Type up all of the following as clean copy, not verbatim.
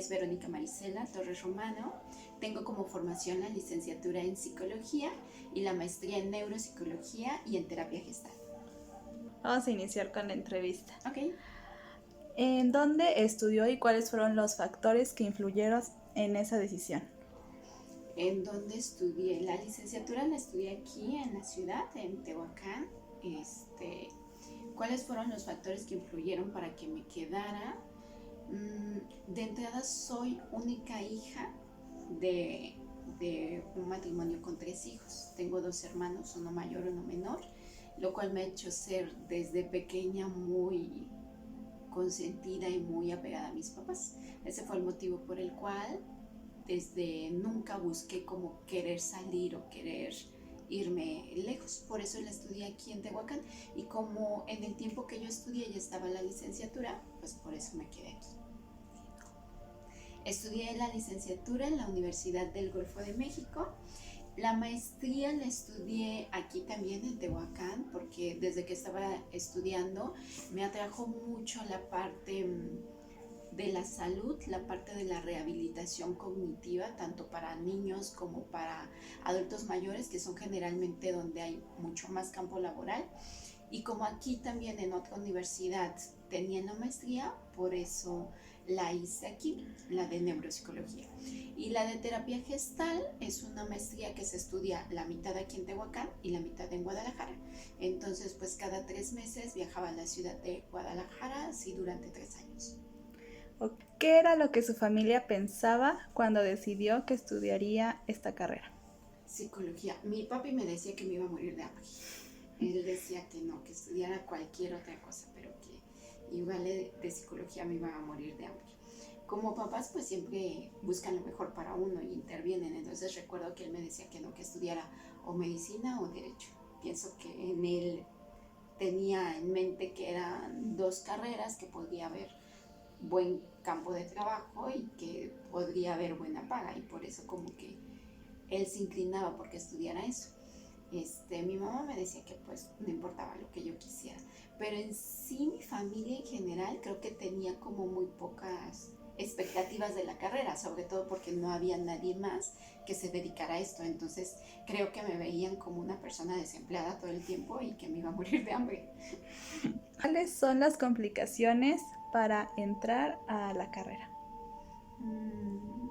es Verónica Marisela Torres Romano. Tengo como formación la licenciatura en psicología y la maestría en neuropsicología y en terapia gestal. Vamos a iniciar con la entrevista. Ok. ¿En dónde estudió y cuáles fueron los factores que influyeron en esa decisión? ¿En dónde estudié? La licenciatura la estudié aquí en la ciudad, en Tehuacán. ¿Cuáles fueron los factores que influyeron para que me quedara? De entrada soy única hija de, de un matrimonio con 3 hijos. Tengo 2 hermanos, uno mayor y uno menor, lo cual me ha hecho ser desde pequeña muy consentida y muy apegada a mis papás. Ese fue el motivo por el cual desde nunca busqué como querer salir o querer irme lejos. Por eso la estudié aquí en Tehuacán, y como en el tiempo que yo estudié ya estaba la licenciatura, pues por eso me quedé aquí. Estudié la licenciatura en la Universidad del Golfo de México. La maestría la estudié aquí también en Tehuacán, porque desde que estaba estudiando me atrajo mucho la parte de la salud, la parte de la rehabilitación cognitiva, tanto para niños como para adultos mayores, que son generalmente donde hay mucho más campo laboral. Y como aquí también en otra universidad tenía la maestría, por eso la hice aquí, la de neuropsicología. Y la de terapia gestal es una maestría que se estudia la mitad aquí en Tehuacán y la mitad en Guadalajara. Entonces, pues cada 3 meses viajaba a la ciudad de Guadalajara, así durante 3 años. ¿Qué era lo que su familia pensaba cuando decidió que estudiaría esta carrera? Psicología. Mi papi me decía que me iba a morir de hambre. Él decía que no, que estudiara cualquier otra cosa, pero que igual de psicología me iba a morir de hambre. Como papás, pues siempre buscan lo mejor para uno y intervienen. Entonces recuerdo que él me decía que no, que estudiara o medicina o derecho. Pienso que en él tenía en mente que eran 2 carreras que podría haber buen campo de trabajo y que podría haber buena paga, y por eso como que él se inclinaba porque estudiara eso. Mi mamá me decía que pues no importaba lo que yo quisiera, pero en sí mi familia en general creo que tenía como muy pocas expectativas de la carrera, sobre todo porque no había nadie más que se dedicara a esto. Entonces creo que me veían como una persona desempleada todo el tiempo y que me iba a morir de hambre. ¿Cuáles son las complicaciones para entrar a la carrera? Mm,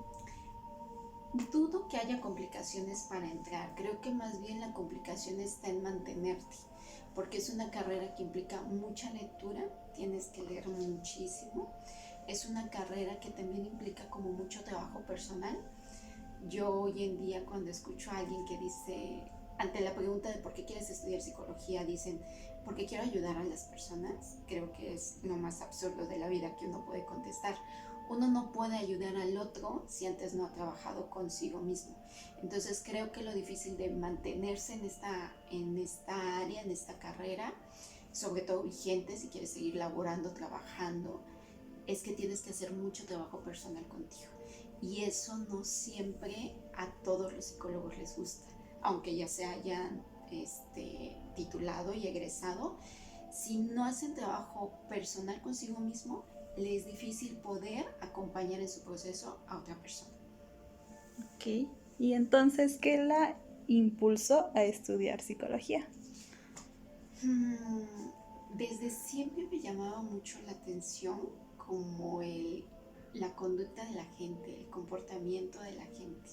Dudo que haya complicaciones para entrar. Creo que más bien la complicación está en mantenerte, porque es una carrera que implica mucha lectura, tienes que leer muchísimo. Es una carrera que también implica como mucho trabajo personal. Yo hoy en día, cuando escucho a alguien que dice, ante la pregunta de por qué quieres estudiar psicología, dicen, porque quiero ayudar a las personas, creo que es lo más absurdo de la vida que uno puede contestar. Uno no puede ayudar al otro si antes no ha trabajado consigo mismo. Entonces creo que lo difícil de mantenerse en esta área, en esta carrera, sobre todo vigente si quieres seguir laborando, trabajando, es que tienes que hacer mucho trabajo personal contigo. Y eso no siempre a todos los psicólogos les gusta, aunque ya se hayan titulado y egresado. Si no hacen trabajo personal consigo mismo, le es difícil poder acompañar en su proceso a otra persona. Ok. ¿Y entonces qué la impulsó a estudiar psicología? Desde siempre me llamaba mucho la atención como la conducta de la gente, el comportamiento de la gente.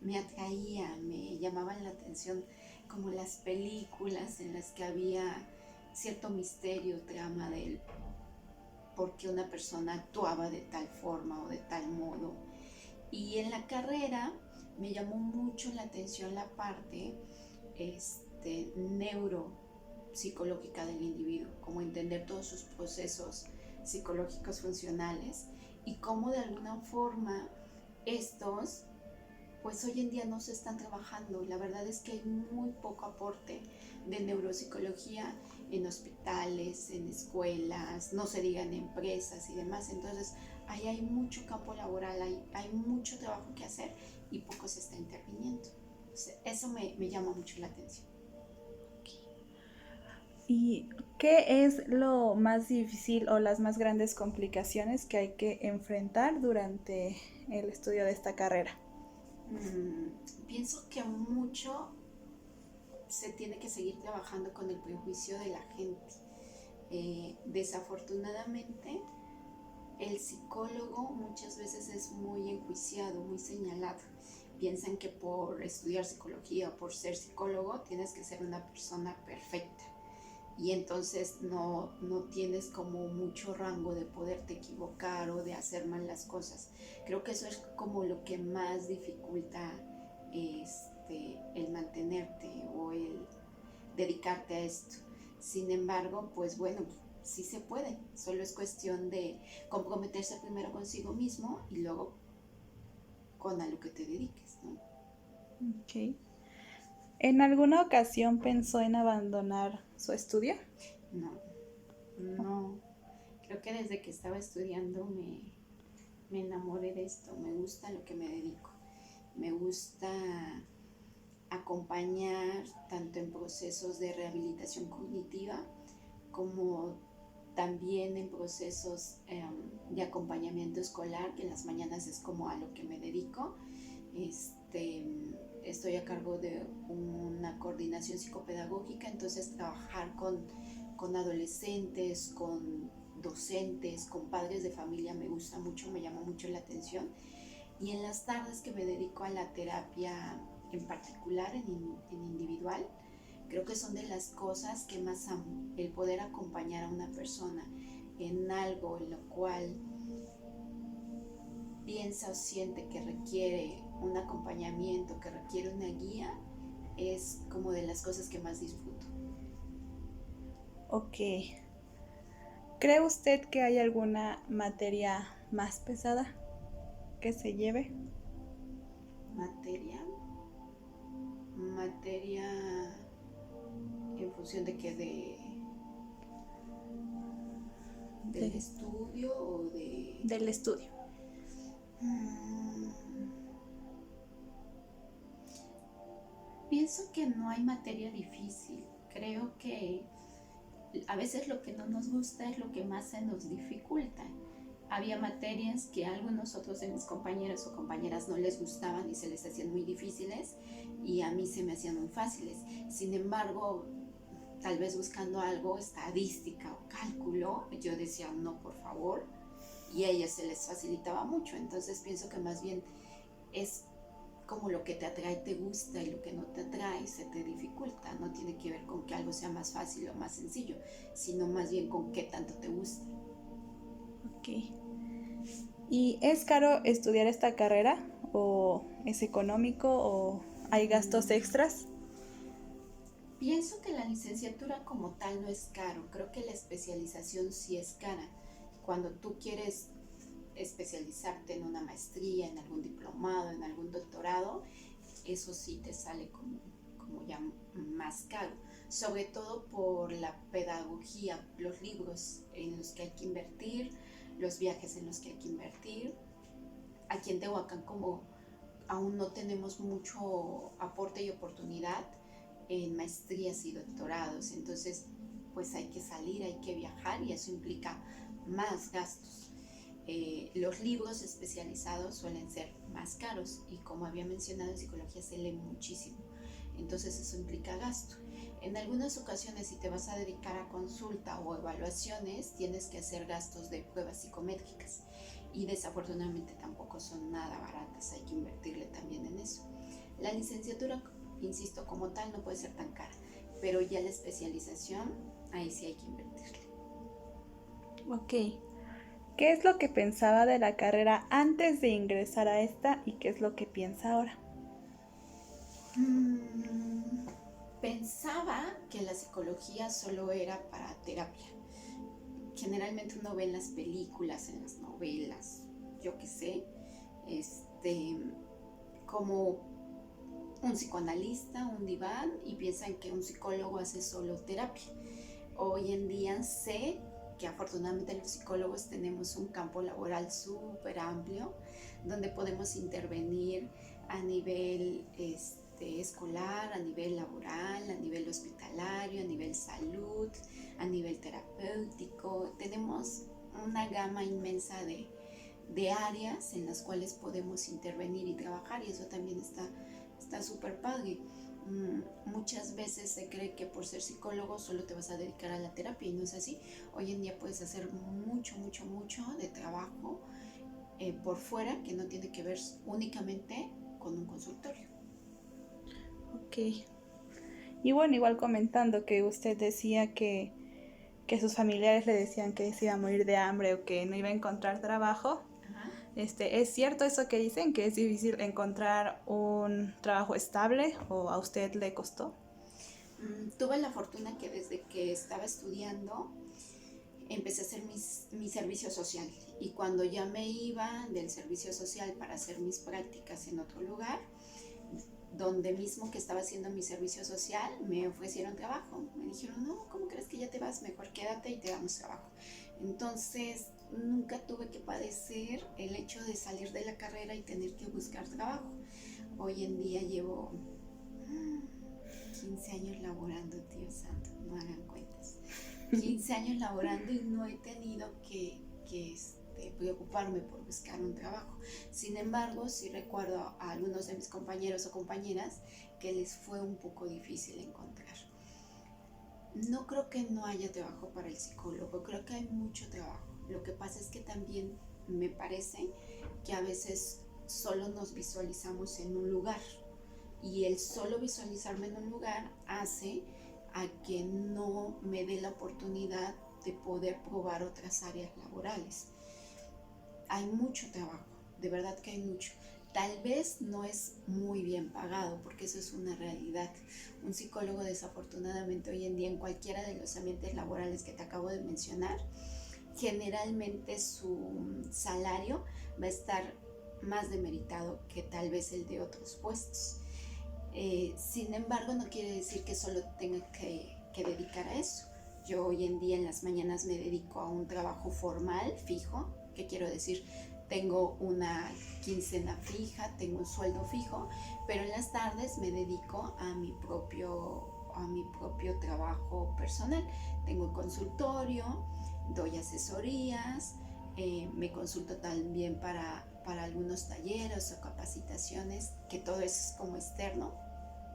Me atraía, me llamaban la atención como las películas en las que había cierto misterio, trama del por qué una persona actuaba de tal forma o de tal modo. Y en la carrera me llamó mucho la atención la parte neuropsicológica del individuo, como entender todos sus procesos psicológicos funcionales y cómo de alguna forma estos pues hoy en día no se están trabajando. La verdad es que hay muy poco aporte de neuropsicología en hospitales, en escuelas, no se digan empresas y demás. Entonces ahí hay mucho campo laboral, hay mucho trabajo que hacer y poco se está interviniendo. Entonces, eso me llama mucho la atención. ¿Y qué es lo más difícil o las más grandes complicaciones que hay que enfrentar durante el estudio de esta carrera? Pienso que mucho se tiene que seguir trabajando con el prejuicio de la gente. Desafortunadamente, el psicólogo muchas veces es muy enjuiciado, muy señalado. Piensan que por estudiar psicología o por ser psicólogo tienes que ser una persona perfecta y entonces no tienes como mucho rango de poderte equivocar o de hacer mal las cosas. Creo que eso es como lo que más dificulta el mantenerte o el dedicarte a esto. Sin embargo, pues bueno, sí se puede, solo es cuestión de comprometerse primero consigo mismo y luego con a lo que te dediques, ¿no? Ok. ¿En alguna ocasión pensó en abandonar su estudio? No, no, creo que desde que estaba estudiando me enamoré de esto, me gusta lo que me dedico, me gusta acompañar tanto en procesos de rehabilitación cognitiva como también en procesos de acompañamiento escolar, que en las mañanas es como a lo que me dedico. Estoy a cargo de una coordinación psicopedagógica, entonces trabajar con adolescentes, con docentes, con padres de familia me gusta mucho, me llama mucho la atención. Y en las tardes que me dedico a la terapia en particular, en individual, creo que son de las cosas que más amo, el poder acompañar a una persona en algo en lo cual piensa o siente que requiere un acompañamiento, que requiere una guía, es como de las cosas que más disfruto. Ok. ¿Cree usted que hay alguna materia más pesada que se lleve? Materia, materia en función de que del estudio o de... Del estudio. Pienso que no hay materia difícil. Creo que a veces lo que no nos gusta es lo que más se nos dificulta. Había materias que a algunos otros de mis compañeros o compañeras no les gustaban y se les hacían muy difíciles y a mí se me hacían muy fáciles. Sin embargo, tal vez buscando algo, estadística o cálculo, yo decía no, por favor, y a ellas se les facilitaba mucho. Entonces pienso que más bien es como lo que te atrae te gusta y lo que no te atrae se te dificulta. No tiene que ver con que algo sea más fácil o más sencillo, sino más bien con qué tanto te gusta. Ok. ¿Y es caro estudiar esta carrera? ¿O es económico? ¿O hay gastos extras? Pienso que la licenciatura como tal no es caro, creo que la especialización sí es cara. Cuando tú quieres especializarte en una maestría, en algún diplomado, en algún doctorado, eso sí te sale como ya más caro, sobre todo por la pedagogía, los libros en los que hay que invertir, los viajes en los que hay que invertir. Aquí en Tehuacán como aún no tenemos mucho aporte y oportunidad en maestrías y doctorados, entonces pues hay que salir, hay que viajar y eso implica más gastos. Los libros especializados suelen ser más caros y como había mencionado en psicología se lee muchísimo, entonces eso implica gasto. En algunas ocasiones si te vas a dedicar a consulta o evaluaciones tienes que hacer gastos de pruebas psicométricas y desafortunadamente tampoco son nada baratas, hay que invertirle también en eso. La licenciatura, insisto, como tal no puede ser tan cara, pero ya la especialización, ahí sí hay que invertirle. Ok. ¿Qué es lo que pensaba de la carrera antes de ingresar a esta y qué es lo que piensa ahora? Pensaba que la psicología solo era para terapia. Generalmente uno ve en las películas, en las novelas, yo qué sé, como un psicoanalista, un diván, y piensan que un psicólogo hace solo terapia. Hoy en día sé que afortunadamente los psicólogos tenemos un campo laboral súper amplio donde podemos intervenir a nivel escolar, a nivel laboral, a nivel hospitalario, a nivel salud, a nivel terapéutico. Tenemos una gama inmensa de áreas en las cuales podemos intervenir y trabajar, y eso también está súper padre. Muchas veces se cree que por ser psicólogo solo te vas a dedicar a la terapia, y no es así. Hoy en día puedes hacer mucho de trabajo por fuera, que no tiene que ver únicamente con un consultorio. Ok. Y bueno, igual comentando que usted decía que sus familiares le decían que se iba a morir de hambre o que no iba a encontrar trabajo. Ajá. ¿Es cierto eso que dicen, que es difícil encontrar un trabajo estable, o a usted le costó? Tuve la fortuna que desde que estaba estudiando empecé a hacer mi servicio social, y cuando ya me iba del servicio social para hacer mis prácticas en otro lugar, donde mismo que estaba haciendo mi servicio social, me ofrecieron trabajo. Me dijeron, no, ¿cómo crees que ya te vas? Mejor quédate y te damos trabajo. Entonces, nunca tuve que padecer el hecho de salir de la carrera y tener que buscar trabajo. Hoy en día llevo 15 años laborando, Dios santo, no hagan cuentas. 15 años laborando y no he tenido que preocuparme por buscar un trabajo. Sin embargo, sí recuerdo a algunos de mis compañeros o compañeras que les fue un poco difícil encontrar. No creo que no haya trabajo para el psicólogo, creo que hay mucho trabajo. Lo que pasa es que también me parece que a veces solo nos visualizamos en un lugar, y el solo visualizarme en un lugar hace a que no me dé la oportunidad de poder probar otras áreas laborales. Hay mucho trabajo, de verdad que hay mucho. Tal vez no es muy bien pagado, porque eso es una realidad. Un psicólogo, desafortunadamente, hoy en día en cualquiera de los ambientes laborales que te acabo de mencionar, generalmente su salario va a estar más demeritado que tal vez el de otros puestos. Sin embargo, no quiere decir que solo tenga que dedicar a eso. Yo hoy en día en las mañanas me dedico a un trabajo formal, fijo. ¿Qué quiero decir? Tengo una quincena fija, tengo un sueldo fijo, pero en las tardes me dedico a mi propio trabajo personal. Tengo un consultorio, doy asesorías, me consulto también para algunos talleres o capacitaciones, que todo eso es como externo,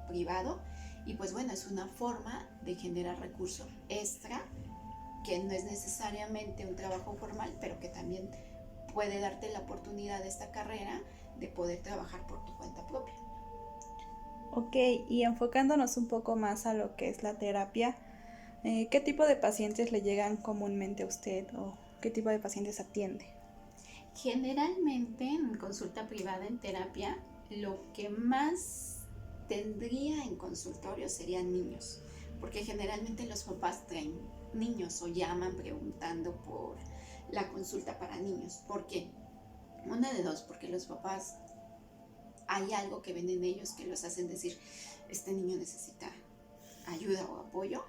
privado, y pues bueno, es una forma de generar recurso extra, que no es necesariamente un trabajo formal, pero que también puede darte la oportunidad de esta carrera de poder trabajar por tu cuenta propia. Ok, y enfocándonos un poco más a lo que es la terapia, ¿qué tipo de pacientes le llegan comúnmente a usted, o qué tipo de pacientes atiende? Generalmente en consulta privada, en terapia, lo que más tendría en consultorio serían niños, porque generalmente los papás traen niños o llaman preguntando por la consulta para niños. ¿Por qué? Una de dos, porque los papás, hay algo que ven en ellos que los hacen decir, este niño necesita ayuda o apoyo,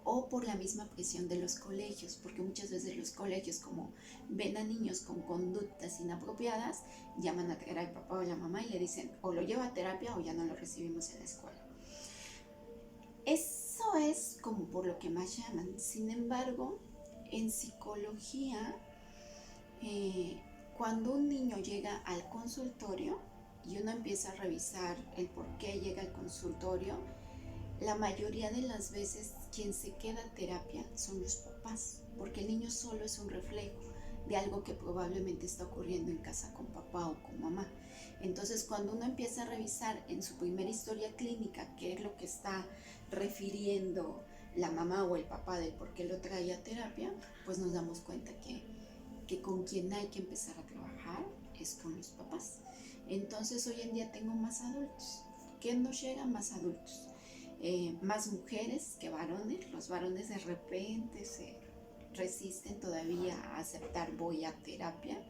o por la misma presión de los colegios, porque muchas veces los colegios, como ven a niños con conductas inapropiadas, llaman a traer al papá o la mamá y le dicen, o lo lleva a terapia o ya no lo recibimos en la escuela. Eso es como por lo que más llaman. Sin embargo, en psicología, cuando un niño llega al consultorio y uno empieza a revisar el por qué llega al consultorio, la mayoría de las veces quien se queda a terapia son los papás, porque el niño solo es un reflejo de algo que probablemente está ocurriendo en casa con papá o con mamá. Entonces, cuando uno empieza a revisar en su primera historia clínica qué es lo que está refiriendo la mamá o el papá del por qué lo trae a terapia, pues nos damos cuenta que con quien hay que empezar a trabajar es con los papás. Entonces, hoy en día tengo más adultos. ¿Qué nos llega? Más adultos. Más mujeres que varones. Los varones de repente se resisten todavía a aceptar voy a terapia,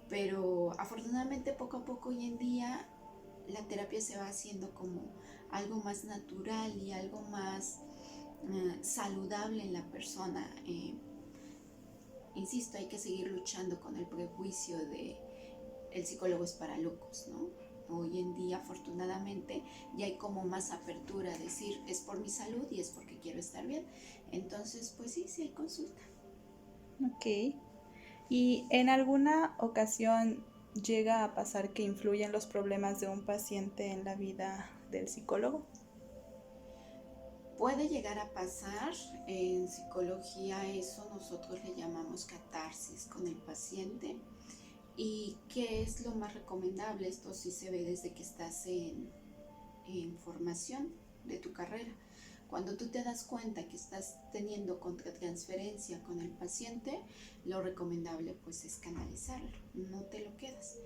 pero afortunadamente poco a poco hoy en día la terapia se va haciendo como algo más natural y algo más saludable en la persona. Insisto, hay que seguir luchando con el prejuicio de el psicólogo es para locos, ¿no? Hoy en día, afortunadamente, ya hay como más apertura a decir, es por mi salud y es porque quiero estar bien. Entonces, pues sí, sí hay consulta. Ok. ¿Y en alguna ocasión llega a pasar que influyen los problemas de un paciente en la vida del psicólogo? Puede llegar a pasar, en psicología eso nosotros le llamamos catarsis con el paciente. ¿Y qué es lo más recomendable? Esto sí se ve desde que estás en formación de tu carrera. Cuando tú te das cuenta que estás teniendo contratransferencia con el paciente, lo recomendable pues es canalizarlo, no te lo quedas.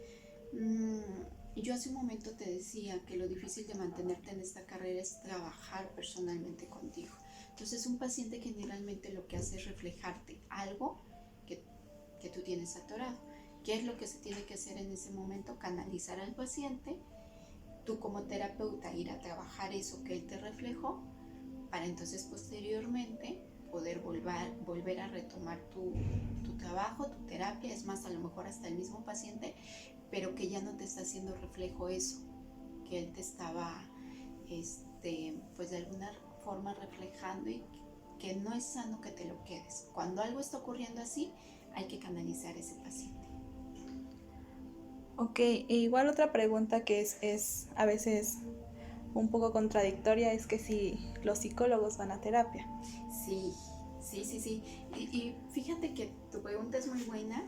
Yo hace un momento te decía que lo difícil de mantenerte en esta carrera es trabajar personalmente contigo. Entonces un paciente generalmente lo que hace es reflejarte algo que, que tú tienes atorado. ¿Qué es lo que se tiene que hacer en ese momento? Canalizar al paciente, tú como terapeuta ir a trabajar eso que él te reflejó, para entonces posteriormente poder volver a retomar tu trabajo, tu terapia, es más, a lo mejor hasta el mismo paciente, pero que ya no te está haciendo reflejo eso, que él te estaba, pues de alguna forma reflejando, y que no es sano que te lo quedes. Cuando algo está ocurriendo así, hay que canalizar a ese paciente. Ok, e igual otra pregunta que es a veces un poco contradictoria es que si los psicólogos van a terapia. Sí, sí, sí, sí. Y fíjate que tu pregunta es muy buena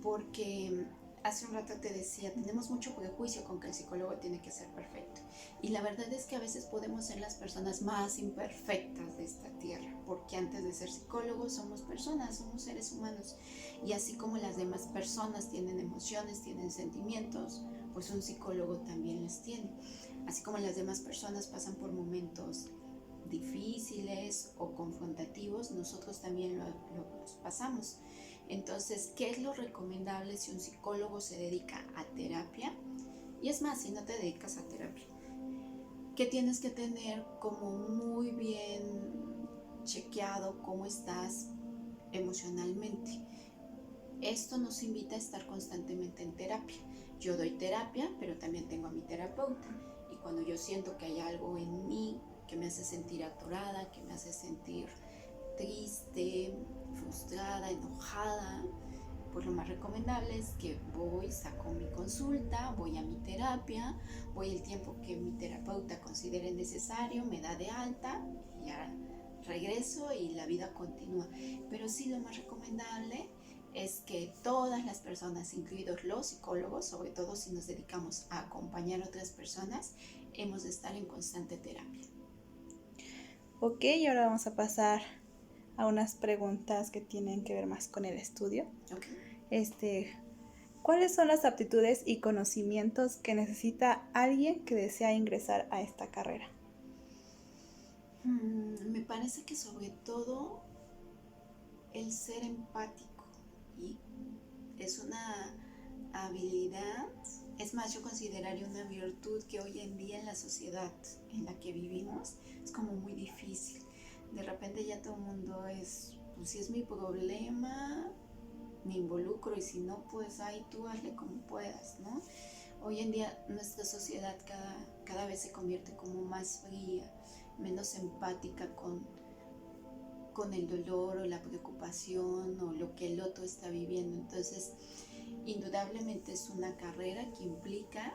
porque hace un rato te decía, tenemos mucho prejuicio con que el psicólogo tiene que ser perfecto. Y la verdad es que a veces podemos ser las personas más imperfectas de esta tierra, porque antes de ser psicólogos somos personas, somos seres humanos. Y así como las demás personas tienen emociones, tienen sentimientos, pues un psicólogo también les tiene. Así como las demás personas pasan por momentos difíciles o confrontativos, nosotros también los pasamos. Entonces, ¿qué es lo recomendable si un psicólogo se dedica a terapia? Y es más, si no te dedicas a terapia, que tienes que tener como muy bien chequeado cómo estás emocionalmente. Esto nos invita a estar constantemente en terapia. Yo doy terapia, pero también tengo a mi terapeuta. Y cuando yo siento que hay algo en mí que me hace sentir atorada, que me hace sentir triste, frustrada, enojada, pues lo más recomendable es que voy, saco mi consulta, voy a mi terapia, voy el tiempo que mi terapeuta considere necesario, me da de alta y ya regreso y la vida continúa. Pero sí, lo más recomendable es que todas las personas, incluidos los psicólogos, sobre todo si nos dedicamos a acompañar a otras personas, hemos de estar en constante terapia. Ok, y ahora vamos a pasar a unas preguntas que tienen que ver más con el estudio. Okay. ¿Cuáles son las aptitudes y conocimientos que necesita alguien que desea ingresar a esta carrera? Me parece que sobre todo el ser empático, y es una habilidad, es más, yo consideraría una virtud que hoy en día en la sociedad en la que vivimos es como muy difícil. De repente ya todo el mundo es, pues si es mi problema, me involucro, y si no, pues ahí tú hazle como puedas, ¿no? Hoy en día nuestra sociedad cada vez se convierte como más fría, menos empática con el dolor o la preocupación o lo que el otro está viviendo. Entonces, indudablemente es una carrera que implica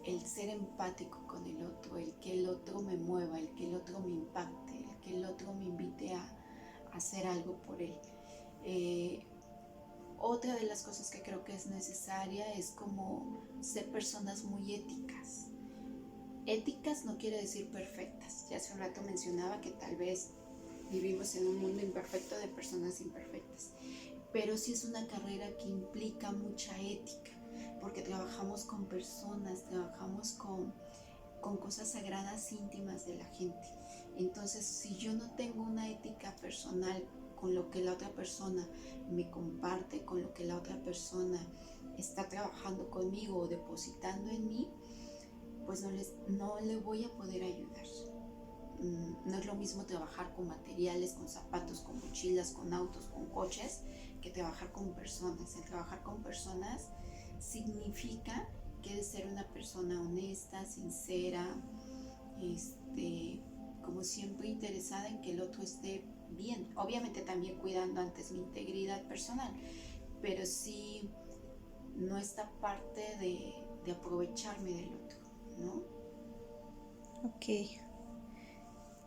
el ser empático con el otro, el que el otro me mueva, el que el otro me impacte, el que el otro me invite a hacer algo por él. Otra de las cosas que creo que es necesaria es como ser personas muy éticas. Éticas no quiere decir perfectas. Ya hace un rato mencionaba que tal vez vivimos en un mundo imperfecto de personas imperfectas, pero sí es una carrera que implica mucha ética, porque trabajamos con personas, trabajamos con cosas sagradas íntimas de la gente. Entonces, si yo no tengo una ética personal con lo que la otra persona me comparte, con lo que la otra persona está trabajando conmigo o depositando en mí, pues no le voy a poder ayudar. No es lo mismo trabajar con materiales, con zapatos, con mochilas, con autos, con coches, que trabajar con personas. El trabajar con personas significa que de ser una persona honesta, sincera, como siempre interesada en que el otro esté bien. Obviamente también cuidando antes mi integridad personal, pero sí no esta parte de aprovecharme del otro, ¿no? Ok.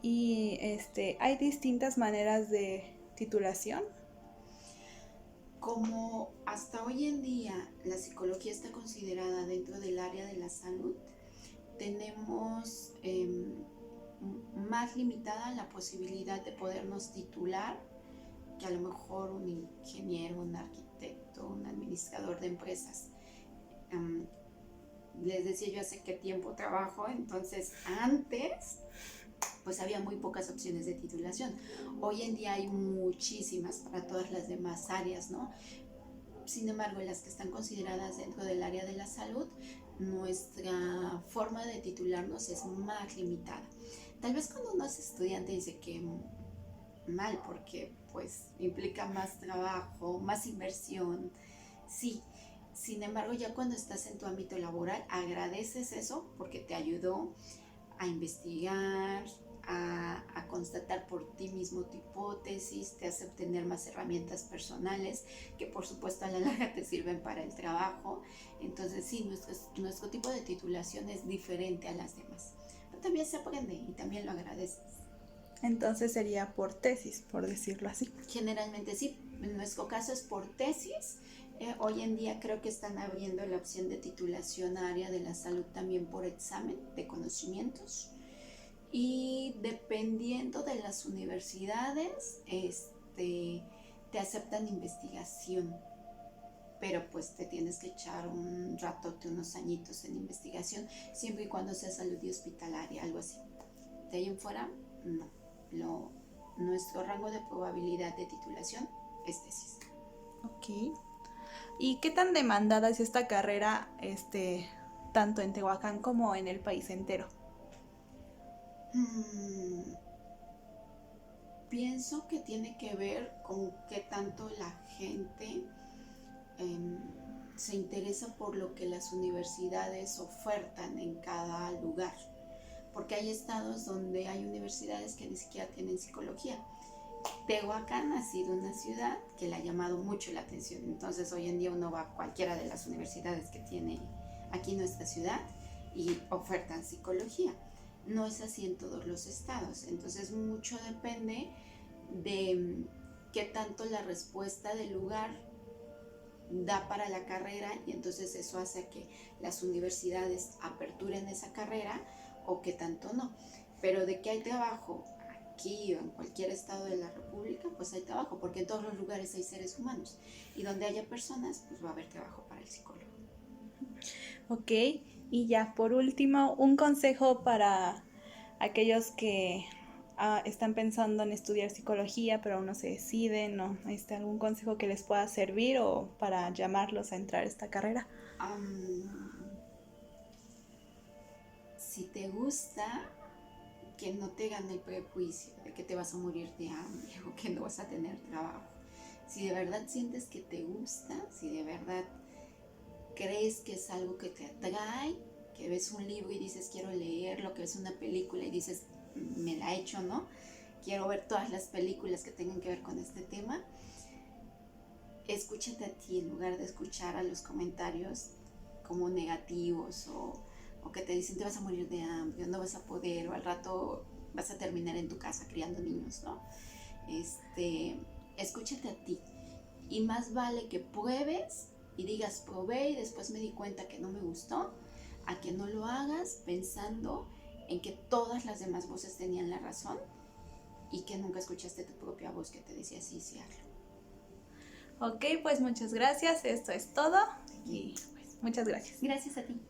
Y hay distintas maneras de titulación. Como hasta hoy en día la psicología está considerada dentro del área de la salud, tenemos más limitada la posibilidad de podernos titular que a lo mejor un ingeniero, un arquitecto, un administrador de empresas. Les decía yo hace qué tiempo trabajo, entonces antes pues había muy pocas opciones de titulación. Hoy en día hay muchísimas para todas las demás áreas, ¿no? Sin embargo, las que están consideradas dentro del área de la salud, nuestra forma de titularnos es más limitada. Tal vez cuando uno es estudiante dice que mal, porque pues implica más trabajo, más inversión, sí. Sin embargo, ya cuando estás en tu ámbito laboral, agradeces eso porque te ayudó a investigar, a constatar por ti mismo tu hipótesis, te hace obtener más herramientas personales que por supuesto a la larga te sirven para el trabajo. Entonces sí, nuestro tipo de titulación es diferente a las demás, pero también se aprende y también lo agradeces. Entonces sería por tesis, por decirlo así. Generalmente sí, en nuestro caso es por tesis. Hoy en día creo que están abriendo la opción de titulación a área de la salud también por examen de conocimientos. Y dependiendo de las universidades, te aceptan investigación, pero pues te tienes que echar un ratote, unos añitos en investigación, siempre y cuando sea salud y hospitalaria, algo así. De ahí en fuera, no. Nuestro rango de probabilidad de titulación es tesis. Ok. ¿Y qué tan demandada es esta carrera, tanto en Tehuacán como en el país entero? Pienso que tiene que ver con qué tanto la gente se interesa por lo que las universidades ofertan en cada lugar, porque hay estados donde hay universidades que ni siquiera tienen psicología. Tehuacán ha sido una ciudad que le ha llamado mucho la atención, entonces hoy en día uno va a cualquiera de las universidades que tiene aquí nuestra ciudad y ofertan psicología. No es así en todos los estados, entonces mucho depende de qué tanto la respuesta del lugar da para la carrera, y entonces eso hace que las universidades aperturen esa carrera o que tanto no. Pero de que hay trabajo aquí o en cualquier estado de la república, pues hay trabajo, porque en todos los lugares hay seres humanos y donde haya personas, pues va a haber trabajo para el psicólogo. Ok, y ya por último, un consejo para aquellos que están pensando en estudiar psicología pero aún no se deciden, ¿no? ¿Algún consejo que les pueda servir o para llamarlos a entrar a esta carrera? Si te gusta, que no te gane el prejuicio de que te vas a morir de hambre o que no vas a tener trabajo. Si de verdad sientes que te gusta, si de verdad crees que es algo que te atrae, que ves un libro y dices quiero leerlo, que ves una película y dices me la he hecho, ¿no? Quiero ver todas las películas que tengan que ver con este tema. Escúchate a ti en lugar de escuchar a los comentarios como negativos o que te dicen te vas a morir de hambre, o no vas a poder, o al rato vas a terminar en tu casa criando niños, ¿no? Escúchate a ti, y más vale que pruebes y digas probé y después me di cuenta que no me gustó, a que no lo hagas pensando en que todas las demás voces tenían la razón y que nunca escuchaste tu propia voz que te decía sí, sí, hazlo. Ok, pues muchas gracias, esto es todo y pues muchas gracias. Gracias a ti.